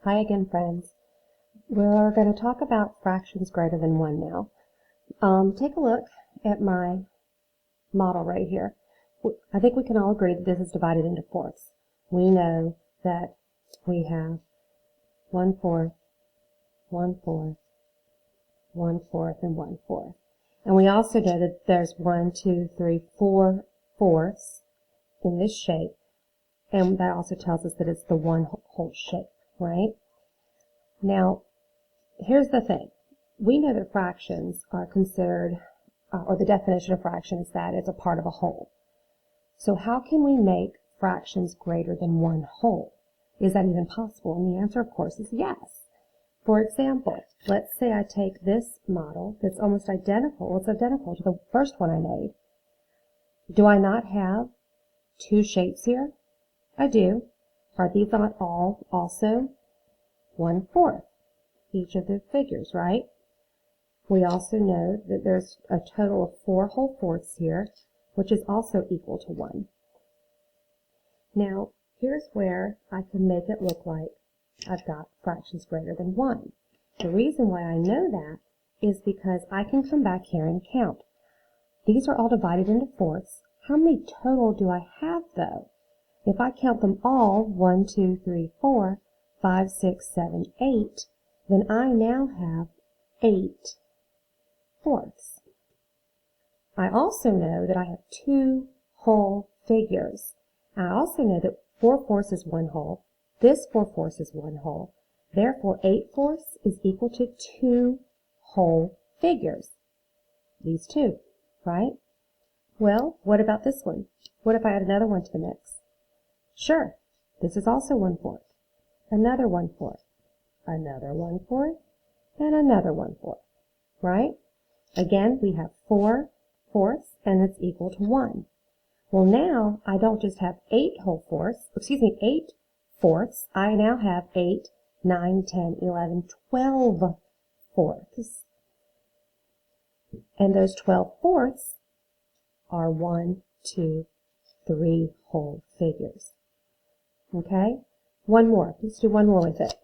Hi again, friends. We're going to talk about fractions greater than 1 now. Take a look at my model right here. I think we can all agree that this is divided into fourths. We know that we have 1/4, 1/4, 1/4, and 1/4. And we also know that there's 1, 2, 3, 4 fourths in this shape. And that also tells us that it's the one whole shape, right? Now, here's the thing. We know that fractions are considered, or the definition of fraction is that it's a part of a whole. So how can we make fractions greater than one whole? Is that even possible? And the answer, of course, is yes. For example, let's say I take this model that's almost identical. Well, it's identical to the first one I made. Do I not have two shapes here? I do. Are these not all also 1/4? Each of the figures, right? We also know that there's a total of 4 whole fourths here, which is also equal to 1. Now, here's where I can make it look like I've got fractions greater than 1. The reason why I know that is because I can come back here and count. These are all divided into fourths. How many total do I have, though? If I count them all, 1, 2, 3, 4, 5, 6, 7, 8, then I now have 8 fourths. I also know that I have 2 whole figures. I also know that 4/4 is 1 whole. This 4/4 is 1 whole. Therefore, 8/4 is equal to 2 whole figures. These two, right? Well, what about this one? What if I add another one to the mix? Sure, this is also 1/4. Another 1/4. Another 1/4. And another 1/4. Right? Again, we have 4 fourths, and it's equal to 1. Well, now I don't just have 8 fourths. I now have 8, 9, 10, 11, 12 fourths. And those 12 fourths are 1, 2, 3 whole figures. Okay? One more. Let's do one more with it.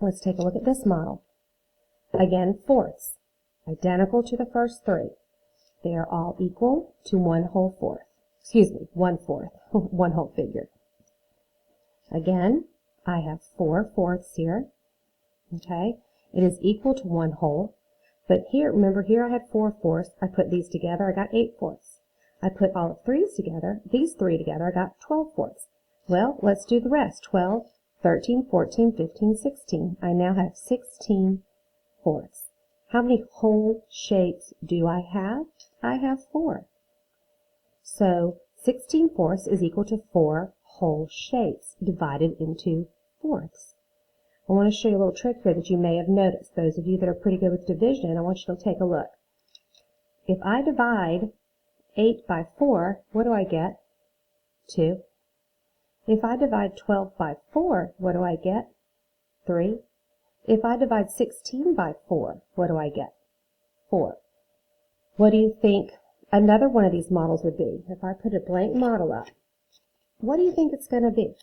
Let's take a look at this model. Again, fourths. Identical to the first 3. They are all equal to 1 whole fourth. 1/4. 1 whole figure. Again, I have 4 fourths here. Okay? It is equal to 1 whole. But here, remember, here I had 4 fourths. I put these together, I got 8 fourths. I put all of these together, I got 12 fourths. Well, let's do the rest. 12, 13, 14, 15, 16. I now have 16 fourths. How many whole shapes do I have? I have 4. So 16 fourths is equal to 4 whole shapes divided into fourths. I want to show you a little trick here that you may have noticed. Those of you that are pretty good with division, I want you to take a look. If I divide 8 by 4, what do I get? 2. If I divide 12 by 4, what do I get? 3. If I divide 16 by 4, what do I get? 4. What do you think another one of these models would be? If I put a blank model up, what do you think it's going to be?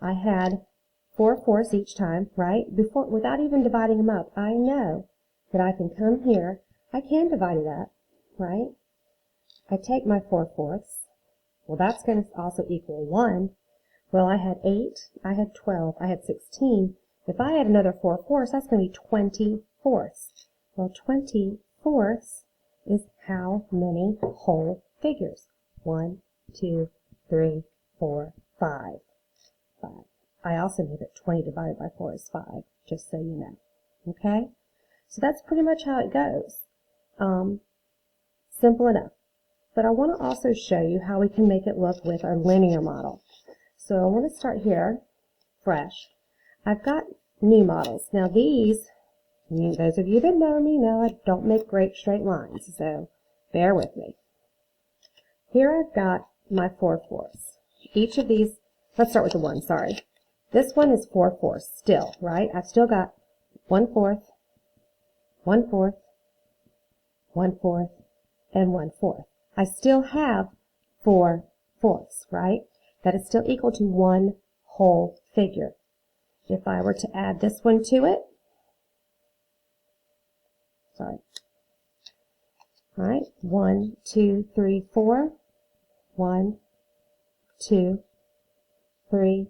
I had 4 fourths each time, right? Without even dividing them up, I know that I can come here. I can divide it up, right? I take my 4 fourths. Well, that's going to also equal 1. Well, I had 8, I had 12, I had 16. If I add another 4 fourths, that's going to be 20 fourths. Well, 20 fourths is how many whole figures? 1, 2, 3, 4, 5. 5. I also know that 20 divided by 4 is 5, just so you know. Okay? So that's pretty much how it goes. Simple enough. But I want to also show you how we can make it look with our linear model. So I want to start here, fresh. I've got new models. Now these, those of you that know me know I don't make great straight lines, so bear with me. Here I've got my 4 fourths. Each of these, let's start with the 1, sorry. This one is 4 fourths still, right? I've still got 1/4, 1/4, 1/4, and 1/4. I still have 4 fourths, right? That is still equal to 1 whole figure. If I were to add this one to it, sorry. All right, 1, 2, 3, 4. 1, 2, 3,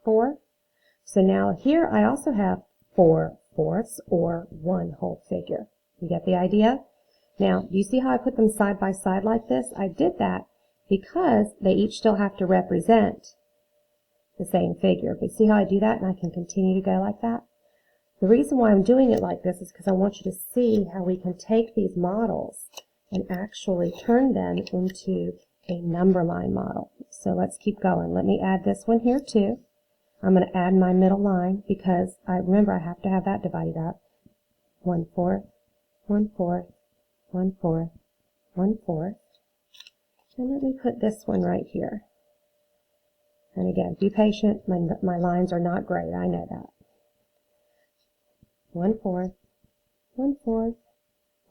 4. So now here I also have 4/4 or 1 whole figure. You get the idea? Now, do you see how I put them side by side like this? I did that because they each still have to represent the same figure. But see how I do that, and I can continue to go like that? The reason why I'm doing it like this is because I want you to see how we can take these models and actually turn them into a number line model. So let's keep going. Let me add this one here too. I'm going to add my middle line because remember I have to have that divided up. 1/4, 1/4, 1/4, 1/4. And let me put this one right here. And again, be patient. My lines are not great. I know that. 1/4, 1/4,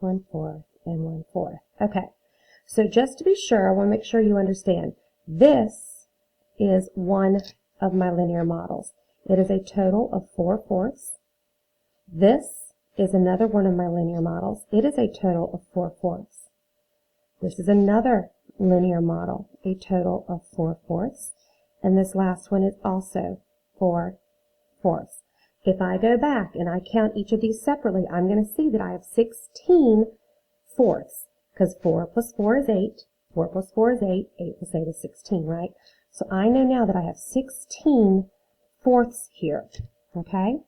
1/4, and 1/4. Okay. So just to be sure, I want to make sure you understand. This is one of my linear models. It is a total of 4/4. This is another one of my linear models. It is a total of 4/4. This is another linear model, a total of 4/4. And this last one is also 4/4. If I go back and I count each of these separately, I'm going to see that I have 16 fourths, because 4 plus 4 is 8, 4 plus 4 is 8, 8 plus 8 is 16, right? So I know now that I have 16 fourths here, okay?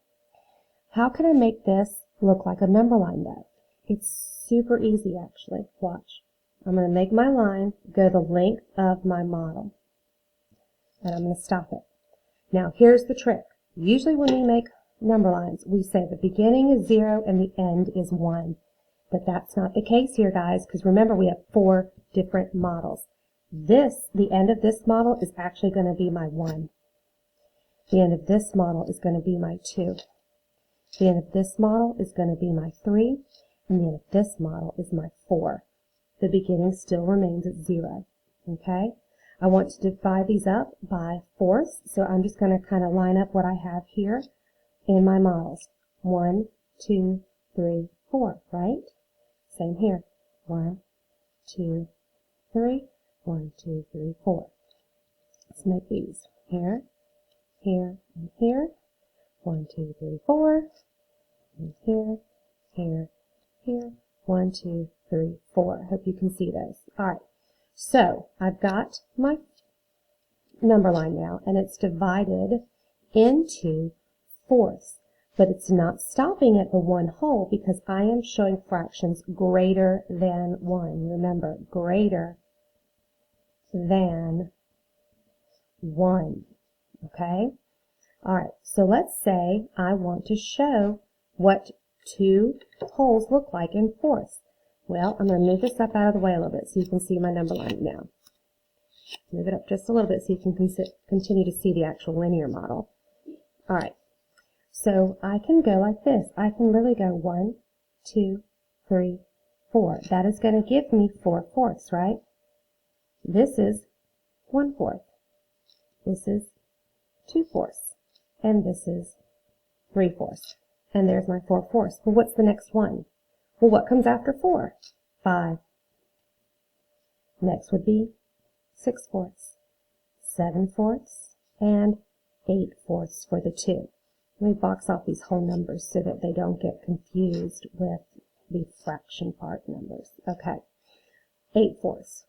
How can I make this look like a number line, though? It's super easy, actually. Watch. I'm going to make my line go the length of my model, and I'm going to stop it. Now, here's the trick. Usually when we make number lines, we say the beginning is 0 and the end is 1. But that's not the case here, guys, because remember we have 4 different models. The end of this model is actually going to be my 1. The end of this model is going to be my 2. The end of this model is going to be my 3. And the end of this model is my 4. The beginning still remains at 0. Okay? I want to divide these up by fourths, so I'm just going to kind of line up what I have here in my models. 1, 2, 3, 4, right? Same here. 1, 2, 3, 1, 2, 3, 4. Let's make these here, here, and here. 1, 2, 3, 4. And here, here, here. 1, 2, 3, 4. Hope you can see those. All right. So I've got my number line now, and it's divided into fourths. But it's not stopping at the 1 whole because I am showing fractions greater than 1. Remember, greater than 1. Okay? All right, so let's say I want to show what 2 wholes look like in fourths. Well, I'm going to move this up out of the way a little bit so you can see my number line now. Move it up just a little bit so you can continue to see the actual linear model. All right. So I can go like this. I can literally go 1, 2, 3, 4. That is going to give me 4/4, right? This is 1/4. This is 2/4. And this is 3/4. And there's my 4/4. Well, what's the next one? Well, what comes after 4? 5. Next would be 6/4, 7/4, and 8/4 for the 2. Let me box off these whole numbers so that they don't get confused with the fraction part numbers. Okay, 8/4.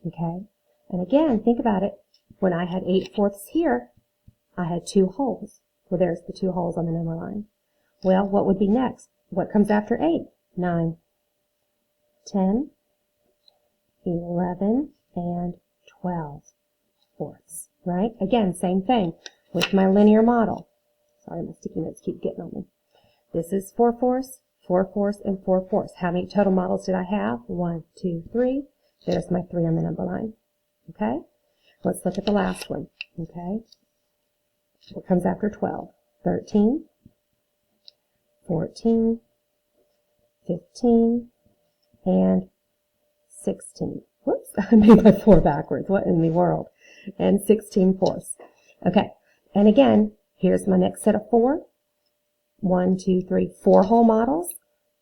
Okay, and again, think about it. When I had 8/4 here, I had 2 wholes. Well, there's the 2 wholes on the number line. Well, what would be next? What comes after 8? 9, 10, 11, and 12/4, right? Again, same thing with my linear model. Sorry, my sticky notes keep getting on me. This is 4/4, 4/4, and 4/4. How many total models did I have? 1, 2, 3. There's my 3 on the number line. Okay? Let's look at the last one. Okay? What comes after 12? 13, 14, 15, and 16. Whoops, I made my 4 backwards. What in the world? And 16/4. Okay, and again, Here's my next set of 4. 1, 2, 3, 4 whole models.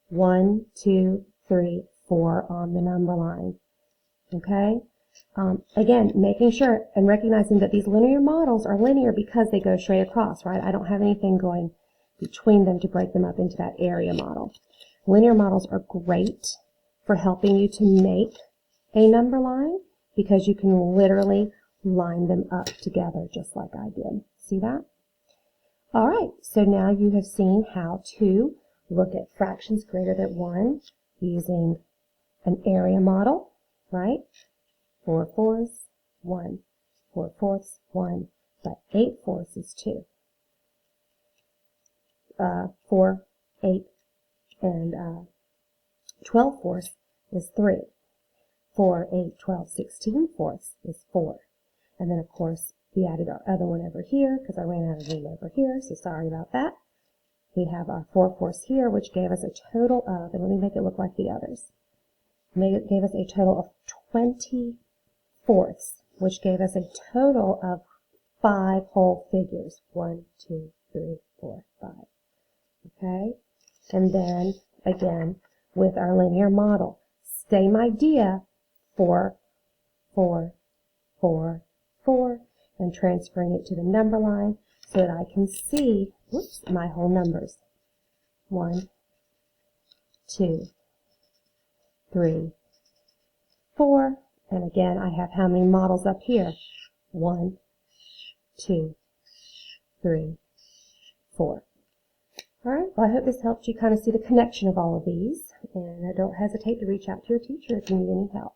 1, 2, 3, 4 on the number line. Okay? Again, making sure and recognizing that these linear models are linear because they go straight across, right? I don't have anything going between them to break them up into that area model. Linear models are great for helping you to make a number line because you can literally line them up together just like I did. See that? All right, so now you have seen how to look at fractions greater than 1 using an area model, right? 4/4, 1. 4/4, 1. But 8/4 is 2. 4, 8, and 12/4 is 3. 4, 8, 12, 16/4 is 4. And then, of course, we added our other one over here because I ran out of room over here, so sorry about that. We have our 4/4 here, which gave us a total of, and let me make it look like the others, gave us a total of 20/4, which gave us a total of 5 whole figures. 1, 2, 3, 4, 5. Okay? And then, again, with our linear model, same idea, 4, 4, 4, 4, and transferring it to the number line so that I can see, whoops, my whole numbers. 1, 2, 3, 4, and again, I have how many models up here? 1, 2, 3, 4. All right, well, I hope this helped you kind of see the connection of all of these, and don't hesitate to reach out to your teacher if you need any help.